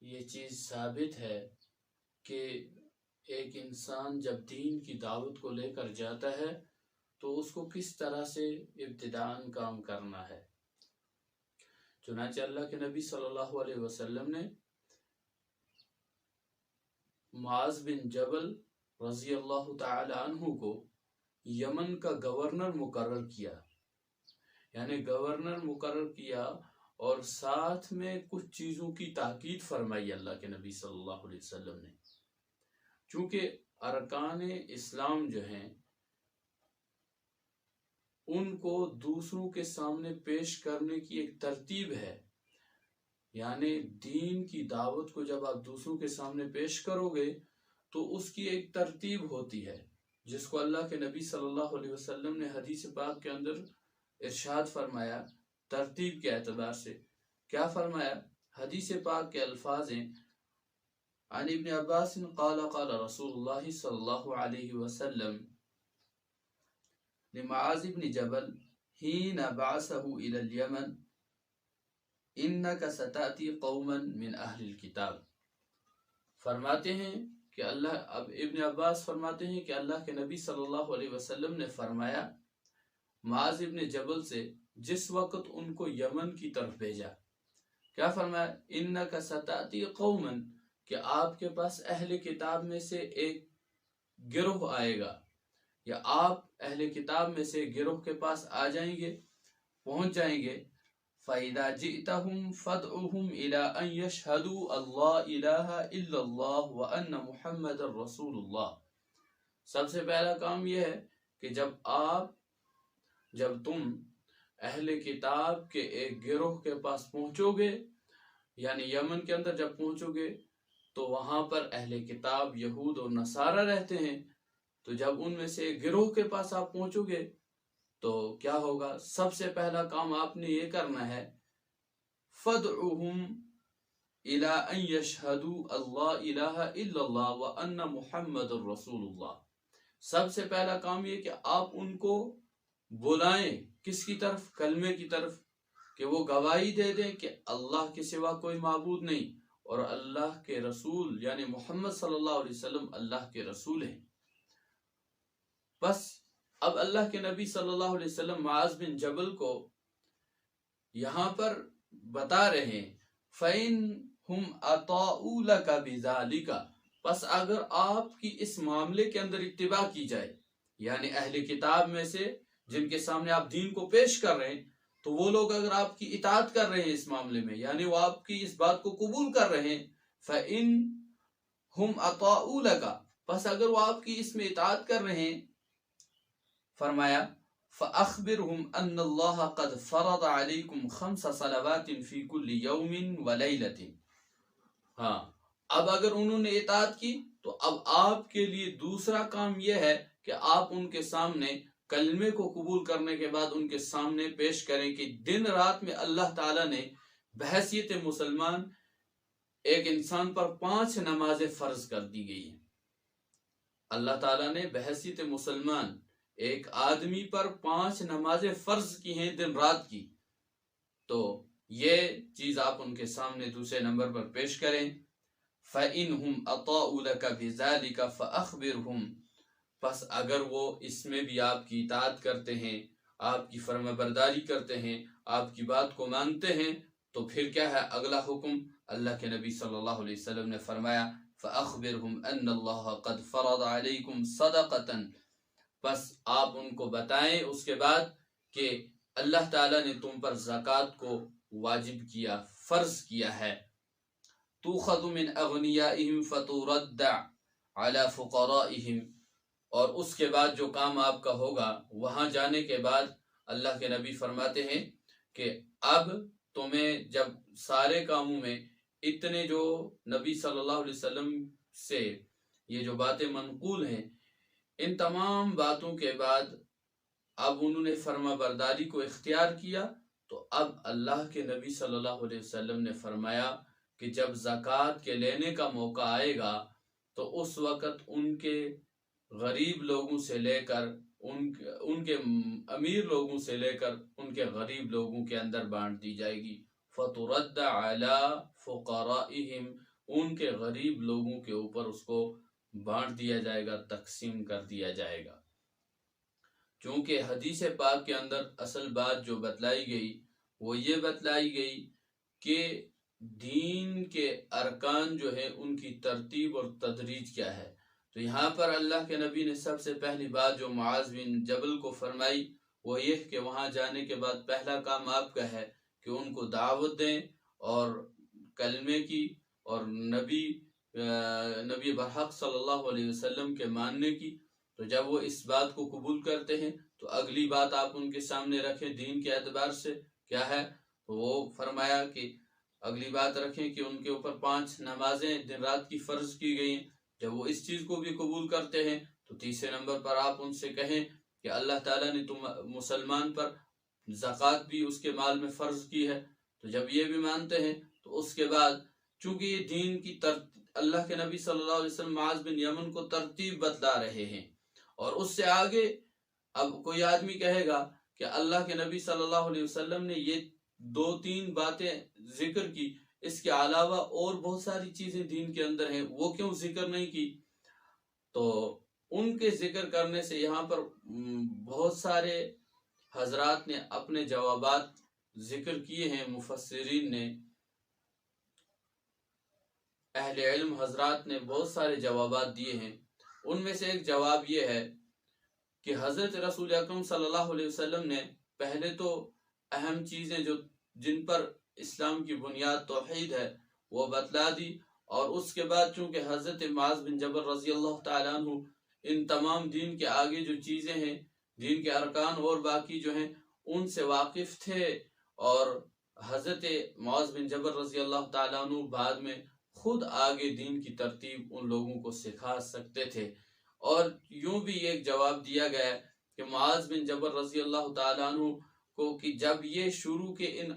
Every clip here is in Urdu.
یہ چیز ثابت ہے کہ ایک انسان جب دین کی دعوت کو لے کر جاتا ہے تو اس کو کس طرح سے ابتداءً کام کرنا ہے۔ چنانچہ اللہ کے نبی صلی اللہ علیہ وسلم نے معاذ بن جبل رضی اللہ تعالی عنہ کو یمن کا گورنر مقرر کیا، یعنی گورنر مقرر کیا، اور ساتھ میں کچھ چیزوں کی تاکید فرمائی اللہ کے نبی صلی اللہ علیہ وسلم نے۔ چونکہ ارکان اسلام جو ہیں ان کو دوسروں کے سامنے پیش کرنے کی ایک ترتیب ہے، یعنی دین کی دعوت کو جب آپ دوسروں کے سامنے پیش کرو گے تو اس کی ایک ترتیب ہوتی ہے، جس کو اللہ کے نبی صلی اللہ علیہ وسلم نے حدیث پاک کے اندر ارشاد فرمایا۔ ترتیب کے اعتبار سے کیا فرمایا؟ حدیث پاک کے الفاظ ہیں، عن ابن عباس قال قال رسول اللہ صلی اللہ علیہ وسلم لمعاذ بن جبل حين بعثه الى اليمن انك ستأتي قوما من اہل الكتاب۔ فرماتے ہیں کہ ابن عباس فرماتے ہیں کہ اللہ کے نبی صلی اللہ علیہ وسلم نے فرمایا معاذ ابن جبل سے جس وقت ان کو یمن کی طرف بھیجا، کیا فرمایا؟ انک ستأتی قوما، کہ آپ کے پاس اہل کتاب میں سے ایک گروہ آئے گا، یا آپ اہل کتاب میں سے گروہ کے پاس آ جائیں گے، پہنچ جائیں گے۔ فَإِذَا جِئْتَهُمْ فَادْعُهُمْ إِلَىٰ أَن يَشْهَدُوا اللَّهَ إِلَٰهَ إِلَّا اللَّهُ وَأَنَّ مُحَمَّدًا رَّسُولُ اللَّهِ۔ سب سے پہلا کام یہ ہے کہ جب تم اہل کتاب کے ایک گروہ کے پاس پہنچو گے، یعنی یمن کے اندر جب پہنچو گے تو وہاں پر اہل کتاب یہود اور نصارہ رہتے ہیں، تو جب ان میں سے ایک گروہ کے پاس آپ پہنچو گے تو کیا ہوگا؟ سب سے پہلا کام آپ نے یہ کرنا ہے، فَادْعُهُمْ إِلَىٰ أَن يَشْهَدُوا اللَّهَ إِلَٰهَ إِلَّا اللَّهُ وَأَنَّ مُحَمَّدًا رَّسُولُ اللَّهِ۔ سب سے پہلا کام یہ کہ آپ ان کو بلائیں، کس کی طرف؟ کلمے کی طرف، کہ وہ گواہی دے دیں کہ اللہ کے سوا کوئی معبود نہیں اور اللہ کے رسول یعنی محمد صلی اللہ علیہ وسلم اللہ کے رسول ہیں۔ بس اب اللہ کے نبی صلی اللہ علیہ وسلم معاذ بن جبل کو یہاں پر بتا رہے ہیں، فَإِنْهُمْ أَطَاعُوا لَكَ بِذَلِكَ، پس اگر آپ کی اس معاملے کے اندر اتباع کی جائے، یعنی اہل کتاب میں سے جن کے سامنے آپ دین کو پیش کر رہے ہیں، تو وہ لوگ اگر آپ کی اطاعت کر رہے ہیں اس معاملے میں، یعنی وہ آپ کی اس بات کو قبول کر رہے ہیں، فَإِنْهُمْ أَطَاعُوا لَكَ، پس اگر وہ آپ کی اس میں اطاعت کر رہے ہیں، فرمایا فَأَخْبِرْهُمْ أَنَّ اللَّهَ قَدْ فَرَضَ عَلَيْكُمْ 5 صَلَوَاتٍ فِي كُلِّ يَوْمٍ وَلَيْلَةٍ۔ ہاں، اب اگر انہوں نے اطاعت کی تو اب آپ کے لیے دوسرا کام یہ ہے کہ آپ ان کے سامنے کلمے کو قبول کرنے کے بعد ان کے سامنے پیش کریں کہ دن رات میں اللہ تعالیٰ نے بحیثیت مسلمان ایک انسان پر 5 نمازیں فرض کر دی گئی ہیں۔ اللہ تعالیٰ نے بحیثیت مسلمان ایک آدمی پر 5 نمازیں فرض کی ہیں دن رات کی، تو یہ چیز آپ ان کے سامنے دوسرے نمبر پر پیش کریں۔ فَإِنْهُمْ أَطَاعُوا لَكَ بِذَلِكَ فَأَخْبِرْهُمْ، پس اگر وہ اس میں بھی آپ کی اطاعت کرتے ہیں، آپ کی فرما برداری کرتے ہیں، آپ کی بات کو مانتے ہیں، تو پھر کیا ہے اگلا حکم؟ اللہ کے نبی صلی اللہ علیہ وسلم نے فرمایا فَأَخْبِرْهُمْ أَنَّ اللَّهَ قَدْ فَرَضَ عَلَيْكُمْ صَدَقَةً، پس آپ ان کو بتائیں اس کے بعد کہ اللہ تعالیٰ نے تم پر زکوٰۃ کو واجب کیا، فرض کیا ہے۔ تُؤْخَذُ مِنْ أَغْنِيَائِهِمْ فَتُرَدَّ عَلَى فُقَرَائِهِمْ، اور اس کے بعد جو کام آپ کا ہوگا، وہاں جانے کے بعد اللہ کے نبی فرماتے ہیں کہ اب تمہیں جب سارے کاموں میں اتنے جو نبی صلی اللہ علیہ وسلم سے یہ جو باتیں منقول ہیں، ان تمام باتوں کے بعد اب انہوں نے فرما برداری کو اختیار کیا، تو اب اللہ کے نبی صلی اللہ علیہ وسلم نے فرمایا کہ جب زکوٰۃ کے لینے کا موقع آئے گا تو اس وقت ان کے غریب لوگوں سے لے کر ان کے امیر لوگوں سے لے کر ان کے غریب لوگوں کے اندر بانٹ دی جائے گی۔ فَتُرَدَّ عَلَى فُقَرَائِهِمْ، ان کے غریب لوگوں کے اوپر اس کو بانٹ دیا جائے گا، تقسیم کر دیا جائے گا۔ چونکہ حدیث پاک کے اندر اصل بات جو بتلائی گئی وہ یہ بتلائی گئی کہ دین کے ارکان جو ہے ان کی ترتیب اور تدریج کیا ہے۔ تو یہاں پر اللہ کے نبی نے سب سے پہلی بات جو معاذ بن جبل کو فرمائی وہ یہ کہ وہاں جانے کے بعد پہلا کام آپ کا ہے کہ ان کو دعوت دیں اور کلمے کی اور نبی برحق صلی اللہ علیہ وسلم کے ماننے کی۔ تو جب وہ اس بات کو قبول کرتے ہیں تو اگلی بات آپ ان کے سامنے رکھیں دین کے اعتبار سے کیا ہے، تو وہ فرمایا کہ اگلی بات رکھیں کہ ان کے اوپر 5 نمازیں دن رات کی فرض کی گئی ہیں۔ جب وہ اس چیز کو بھی قبول کرتے ہیں تو تیسرے نمبر پر آپ ان سے کہیں کہ اللہ تعالیٰ نے تم مسلمان پر زکوٰۃ بھی اس کے مال میں فرض کی ہے۔ تو جب یہ بھی مانتے ہیں تو اس کے بعد چونکہ یہ دین کی اللہ کے نبی صلی اللہ علیہ وسلم معاذ بن یمن کو ترتیب بتلا رہے ہیں، اور اس سے آگے اب کوئی آدمی کہے گا کہ اللہ کے نبی صلی اللہ علیہ وسلم نے یہ 2-3 باتیں ذکر کی، اس کے علاوہ اور بہت ساری چیزیں دین کے اندر ہیں، وہ کیوں ذکر نہیں کی؟ تو ان کے ذکر کرنے سے یہاں پر بہت سارے حضرات نے اپنے جوابات ذکر کیے ہیں، مفسرین نے، اہل علم حضرات نے بہت سارے جوابات دیے ہیں۔ ان میں سے ایک جواب یہ ہے کہ حضرت رسول اکرم صلی اللہ علیہ وسلم نے پہلے تو اہم چیزیں جو جن پر اسلام کی بنیاد توحید ہے وہ بتلا دی، اور اس کے بعد چونکہ حضرت معاذ بن جبل رضی اللہ تعالیٰ عنہ ان تمام دین کے آگے جو چیزیں ہیں، دین کے ارکان اور باقی جو ہیں ان سے واقف تھے، اور حضرت معاذ بن جبل رضی اللہ تعالیٰ عنہ بعد میں خود آگے دین کی ترتیب ان لوگوں کو سکھا سکتے تھے۔ اور یوں بھی ایک جواب دیا گیا کہ معاذ بن جبل رضی اللہ تعالیٰ عنہ کو کہ جب یہ شروع کے ان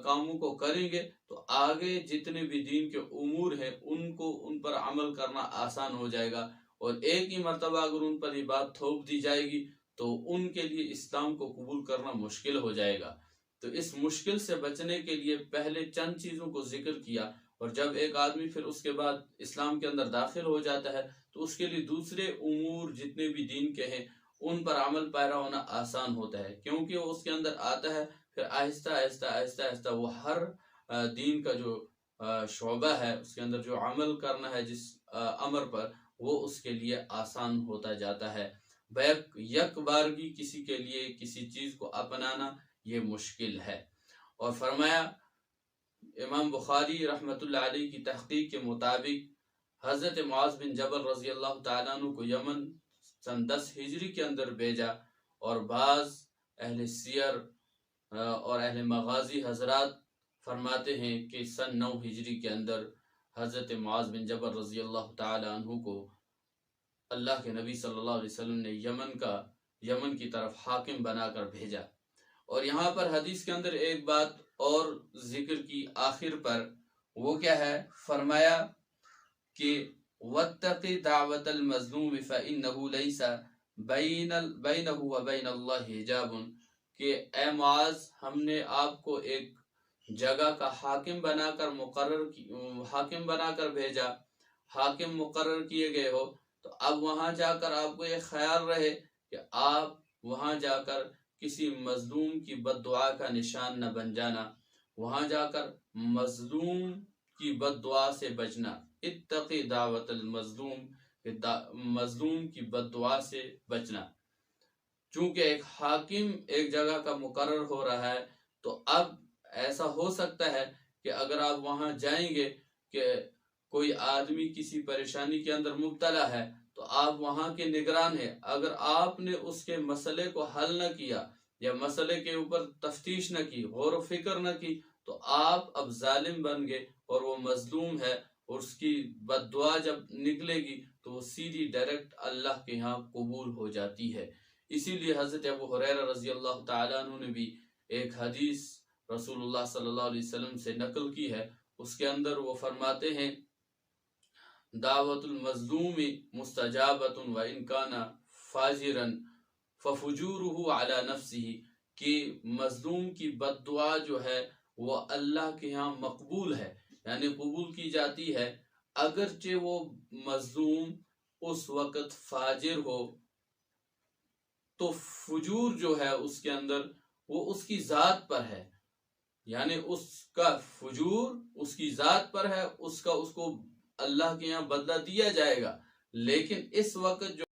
کاموں کو کریں گے تو آگے جتنے بھی دین کے امور ہیں ان پر عمل کرنا آسان ہو جائے گا، اور ایک ہی مرتبہ اگر ان پر یہ بات تھوپ دی جائے گی تو ان کے لیے اسلام کو قبول کرنا مشکل ہو جائے گا۔ تو اس مشکل سے بچنے کے لیے پہلے چند چیزوں کو ذکر کیا، اور جب ایک آدمی پھر اس کے بعد اسلام کے اندر داخل ہو جاتا ہے تو اس کے لیے دوسرے امور جتنے بھی دین کے ہیں ان پر عمل پیرا ہونا آسان ہوتا ہے، کیونکہ وہ اس کے اندر آتا ہے، پھر آہستہ آہستہ آہستہ آہستہ وہ ہر دین کا جو شعبہ ہے اس کے اندر جو عمل کرنا ہے جس امر پر، وہ اس کے لیے آسان ہوتا جاتا ہے۔ یک بارگی کسی کے لیے کسی چیز کو اپنانا یہ مشکل ہے۔ اور فرمایا امام بخاری رحمۃ اللہ علیہ کی تحقیق کے مطابق حضرت معاذ بن جبل رضی اللہ تعالیٰ عنہ کو یمن سن 10 ہجری کے اندر بھیجا، اور بعض اہل سیر اور اہل مغازی حضرات فرماتے ہیں کہ سن 9 ہجری کے اندر حضرت معاذ بن جبل رضی اللہ تعالیٰ عنہ کو اللہ کے نبی صلی اللہ علیہ وسلم نے یمن کی طرف حاکم بنا کر بھیجا۔ اور یہاں پر حدیث کے اندر ایک بات اور ذکر کی آخر پر، وہ کیا ہے؟ فرمایا کہ وَاتَّقِ دَعْوَةَ الْمَظْلُومِ فَإِنَّهُ لَيْسَ بَيْنَهُ وَبَيْنَ اللَّهِ حِجَابٌ، کہ اے معاذ ہم نے آپ کو ایک جگہ کا حاکم بنا کر بھیجا، حاکم مقرر کیے گئے ہو، تو اب وہاں جا کر آپ کو یہ خیال رہے کہ آپ وہاں جا کر کسی مظلوم کی بد دعا کا نشان نہ بن جانا، وہاں جا کر مظلوم کی بد دعا سے بچنا۔ اتقی دعوت المظلوم، مظلوم کی بد دعا سے بچنا۔ چونکہ ایک حاکم ایک جگہ کا مقرر ہو رہا ہے تو اب ایسا ہو سکتا ہے کہ اگر آپ وہاں جائیں گے کہ کوئی آدمی کسی پریشانی کے اندر مبتلا ہے تو آپ وہاں کے نگران ہیں، اگر آپ نے اس کے مسئلے کو حل نہ کیا یا مسئلے کے اوپر تفتیش نہ کی، غور و فکر نہ کی، تو آپ اب ظالم بن گئے، اور وہ مظلوم ہے، اور اس کی بد دعا جب نکلے گی تو وہ سیدھی ڈائریکٹ اللہ کے ہاں قبول ہو جاتی ہے۔ اسی لیے حضرت ابو ہریرہ رضی اللہ تعالیٰ عنہ نے بھی ایک حدیث رسول اللہ صلی اللہ علیہ وسلم سے نقل کی ہے، اس کے اندر وہ فرماتے ہیں دعوت المظلوم مستجابۃ وان کان فاجرا ففجورہ علی نفسہ، کہ مظلوم کی بد دعا جو ہے وہ اللہ کے ہاں مقبول ہے، یعنی قبول کی جاتی ہے اگرچہ وہ مظلوم اس وقت فاجر ہو. تو فجور جو ہے اس کے اندر وہ اس کی ذات پر ہے، یعنی اس کا فجور اس کی ذات پر ہے، اس کو اللہ کے یہاں بدلہ دیا جائے گا، لیکن اس وقت جو